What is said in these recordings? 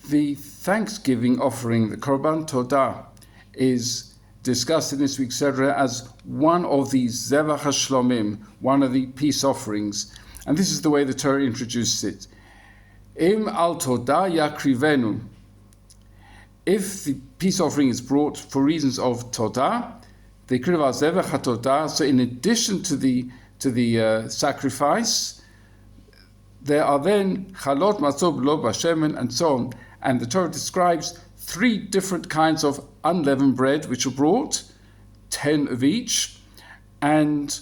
The thanksgiving offering, the Korban Todah, is discussed in this week's Seder as one of the Zevach HaShlomim, one of the peace offerings. And this is the way the Torah introduces it. Im al Todah yakrivenu. If the peace offering is brought for reasons of Todah, the Kriv al Zevach HaTodah, so in addition to the sacrifice, there are then Chalot, Matzah, Lo, Bashemen, and so on. And the Torah describes 3 different kinds of unleavened bread which are brought, 10 of each, and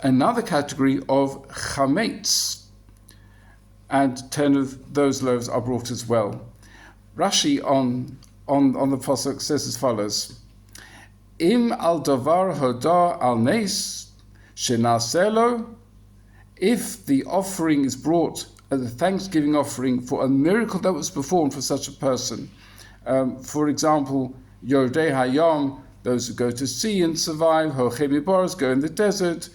another category of chametz, and 10 of those loaves are brought as well. Rashi on the Pesach says as follows: Im al davar hodah al nes shenaselo. If the offering is brought as a thanksgiving offering for a miracle that was performed for such a person, for example, Yordei Hayom, those who go to sea and survive, Hochei Miboros, go in the desert,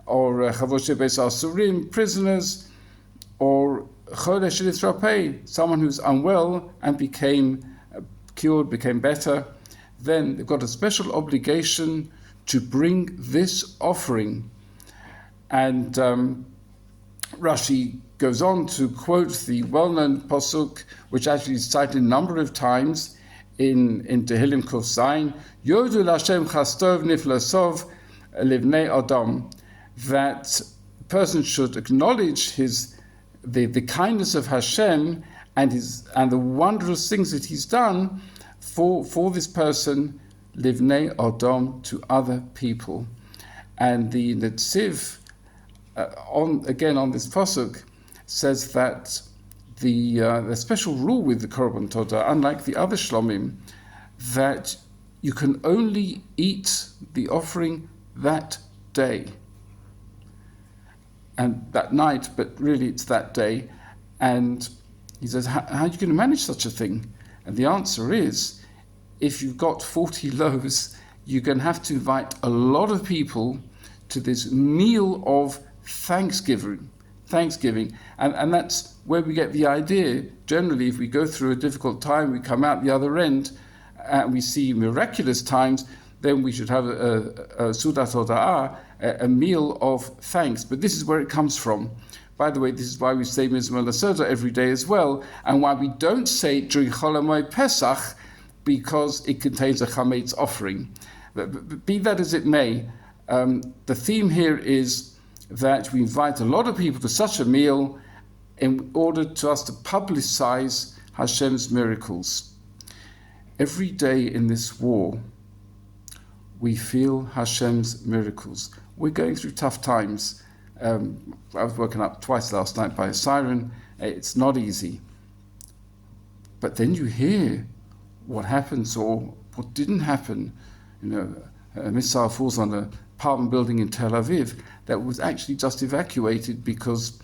or Chavoshe Beis Asurim, prisoners, or Chole Shilith Rapei, someone who's unwell and became cured, became better, then they've got a special obligation to bring this offering. And Rashi goes on to quote the well-known pasuk, which actually is cited a number of times in Tehillim Kuf Zayin, Yodu Lashem Chastov Niflasov Livnei Adam, that a person should acknowledge the kindness of Hashem and the wondrous things that He's done for this person, Livnei Adam, to other people. And the Tzav, on this pasuk, says that the special rule with the Korban Todah, unlike the other Shlomim, that you can only eat the offering that day and that night, but really it's that day. And he says, how are you going to manage such a thing? And the answer is, if you've got 40 loaves, you're going to have to invite a lot of people to this meal of Thanksgiving, and that's where we get the idea. Generally, if we go through a difficult time, we come out the other end, and we see miraculous times, then we should have a Sudat Hoda'ah, a meal of thanks. But this is where it comes from. By the way, this is why we say Mizmor LaSoda every day as well, and why we don't say it during Chol HaMoed Pesach, because it contains a chametz offering. But be that as it may, the theme here is that we invite a lot of people to such a meal in order to us to publicize Hashem's miracles. Every day in this war, we feel Hashem's miracles. We're going through tough times. I was woken up twice last night by a siren. It's not easy. But then you hear what happens or what didn't happen. A missile falls on an apartment building in Tel Aviv that was actually just evacuated because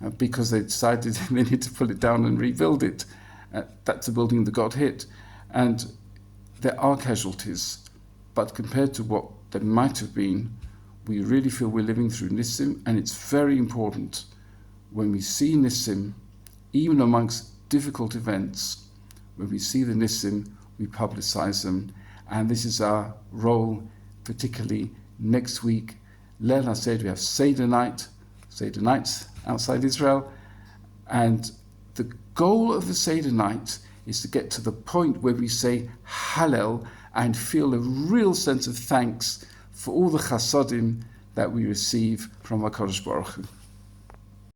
they decided they need to pull it down and rebuild it. That's a building that got hit. And there are casualties, but compared to what there might have been, we really feel we're living through Nissim, and it's very important when we see Nissim, even amongst difficult events, when we see the Nissim, we publicize them. And this is our role, particularly next week. Leil HaSeder, we have Seder nights outside Israel, and the goal of the Seder night is to get to the point where we say Hallel and feel a real sense of thanks for all the chasodim that we receive from HaKadosh Baruch Hu.